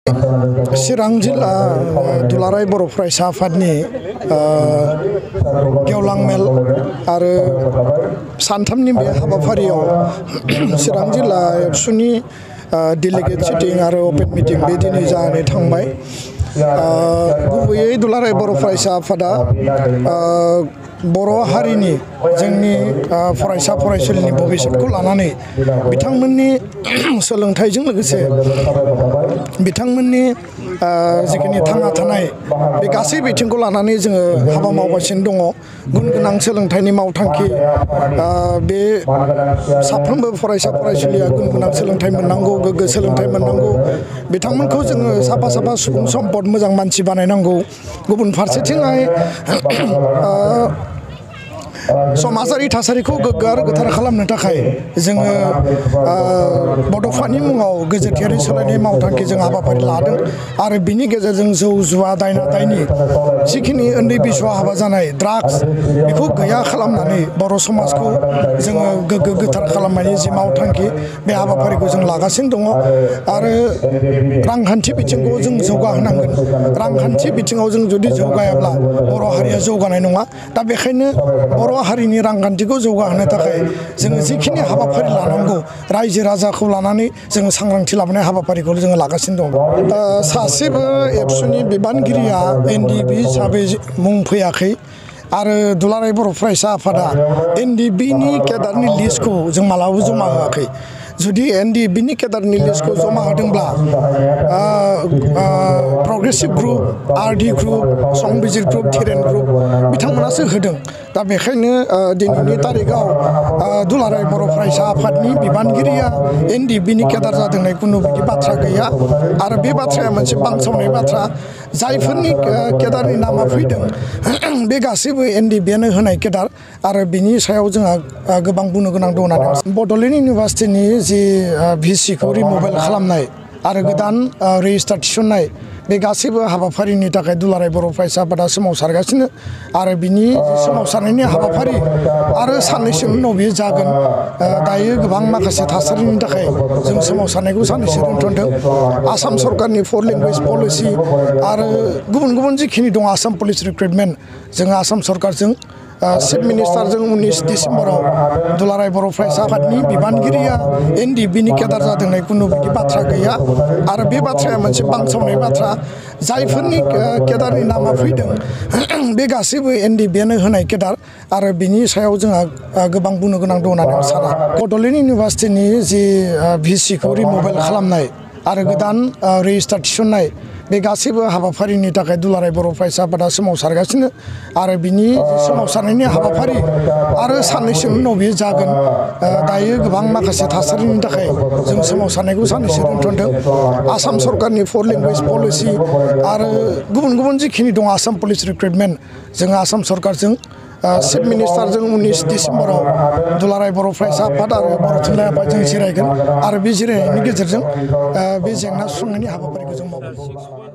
चिरां जिल्ला दुलाराय बर' फरायसा आफादनि गेवलां मेल आरो सानथामनि बे हाबाफारियाव चिरां जिल्ला एबसुनि डेलिगेट सिटिं आरो अपेन मिटिं बे दिनै जानानै थांबाय। गुबैयै दुलाराय बर' फरायसा आफादा बर' हारिनि जोंनि फरायसा फरायसुलिनि भबिष्यतखौ लानानै बिथांमोननि सोलोंथाइजों लोगोसे बिथांमोननि जिखिनि थांना थानाय बे गासै बिथिंखौ लानानै जोङो हाबा मावगासिनो दङ। गुन गोनां सोलोंथाइनि मावथांखि बे साफ्रोमबो फरायसा फरायसुलिया गुन गोनां सोलोंथाइ मोननांगौ, गोग्गो सोलोंथाइ मोननांगौ। बिथांमोनखौ जोङो साफा साफा सुबुं सम्पद मोजां मानसि बानायनांगौ। गुबुन फारसेथिंहाय समाजारि थासारिखौ गोग्गो आरो गोथार खालामनो थाखाय जोङो बड'फानि मुङाव गोजोरथियारि सोलायनाय मावथांखि जों हाबाफारि लादों आरो बिनि गेजेरजों जौ जुवा दायना दायनि जिखिनि उन्दै बैसोआव हाबा जानाय ड्राग्स बेखौ गैया खालामनानै बर' समाजखौ जोङो गोग्गो गोथार खालामनायनि जि मावथांखि बे हाबाफारिखौ जों लागासिनो दङ। आरो रांखान्थि बिथिंखौ जों जौगाहोनांगोन। रांखान्थि बिथिङाव जों जुदि जौगायाब्ला बर' हारिया जौगानाय नङा। दा बेखायनो बर' हारिनि रांखान्थिखौ जौगाहोनो थाखाय जोङो जिखिनि हाबाफारि लानांगौ रायजो राजाखौ लानानै जोङो सांग्रांथि लाबोनाय हाबाफारिखौ जोङो लागासिनो दं। सासेबो एबसुनि बिबानगिरिया NDB हिसाबै मुं फैयाखै आरो दुलाराय बर' फरायसा आफादा NDBनि केडारनि लिस्टखौ जों मालाबाबो जमा होआखै। जुदि NDBनि केडारनि लिस्टखौ जमा होदोंब्ला प्रग्रेसिभ ग्रुप, RD ग्रुप, संबिजिर ग्रुप, थिरेन ग्रुप बिथांमोनासो होदों। दा बेखायनो दिनैनि तारिखआव दुलाराय बर' फरायसा आफादनि बिबानगिरिया NDBनि केडार जादों होननाय खुनु बिदि बाथ्रा गैया आरो बे बाथ्राया मोनसे बांसावनाय बाथ्रा। जायफोरनि केडारनि नामा फैदों बे गासैबो NDBयानो होनाय केडार आरो बिनि सायाव जोंहा गोबां बुंनो गोनां दं होननानै बड'लेण्ड इउनिभार्सिटिनि जि VC खौ रिमुभेल खालामनाय आरो गोदान रेजिस्टार थिसननाय बे गासैबो हाबाफारिनि थाखाय दुलाराय बर' फरायसा आफादा सोमावसारगासिनो आरो बिनि सोमावसारनायनि हाबाफारि आरो साननैसोनि उनाव बेयो जागोन। दायो गोबां माखासे थासारिनि थाखाय जों सोमावसारनायखौ साननैसो दोनथ'दों। आसाम सरकारनि 4 लेंगुवेज पलिसि आरो गुबुन गुबुन जिखिनि दं आसाम पुलिस रिक्रुटमेन्ट जोङो आसाम सरकारजों चिफ मिनिस्टारजों 19 डिसेम्बराव दुलाराय बर' फरायसा आफादनि बिबानगिरिया NDBनि केडार जादों होननाय खुनु बिदि बाथ्रा गैया आरो बे बाथ्राया मोनसे बांसावनाय बाथ्रा। जायफोरनि केडारनि नामा फैदों बे गासैबो NDBयानो होनाय केडार आरो बिनि सायाव जोंहा गोबां बुंनो गोनां दं होननानै आं साना। बड'लेण्ड इउनिभार्सिटिनि जि VC खौ रिमुभेल खालामनाय आरो गोदान रेजिस्टार थिसननाय बे गासैबो हाबाफारिनि थाखाय दुलाराय बर' फरायसा आफादा सोमावसारगासिनो आरो बिनि सोमावसारनायनि हाबाफारि आरो साननैसोनि उनाव बेयो जागोन। दायो गोबां माखासे थासारिनि थाखाय जों सोमावसारनायखौ साननैसो दोनथ'दों। आसाम सरकारनि 4 लेंगुवेज पलिसि आरो गुबुन गुबुन जिखिनि दं आसाम पुलिस रिक्रुटमेन्ट जोङो आसाम सरकारजों चिफ मिनिस्टारजों 19 डिसेम्बराव दुलाराय बर' फरायसा आफाद आरो बर' थुनलाइ आफादजों जिरायगोन आरो बे जिरायनायनि गेजेरजों बे जेंना सुस्रांनायनि हाबाफारिखौ जों मावगोन।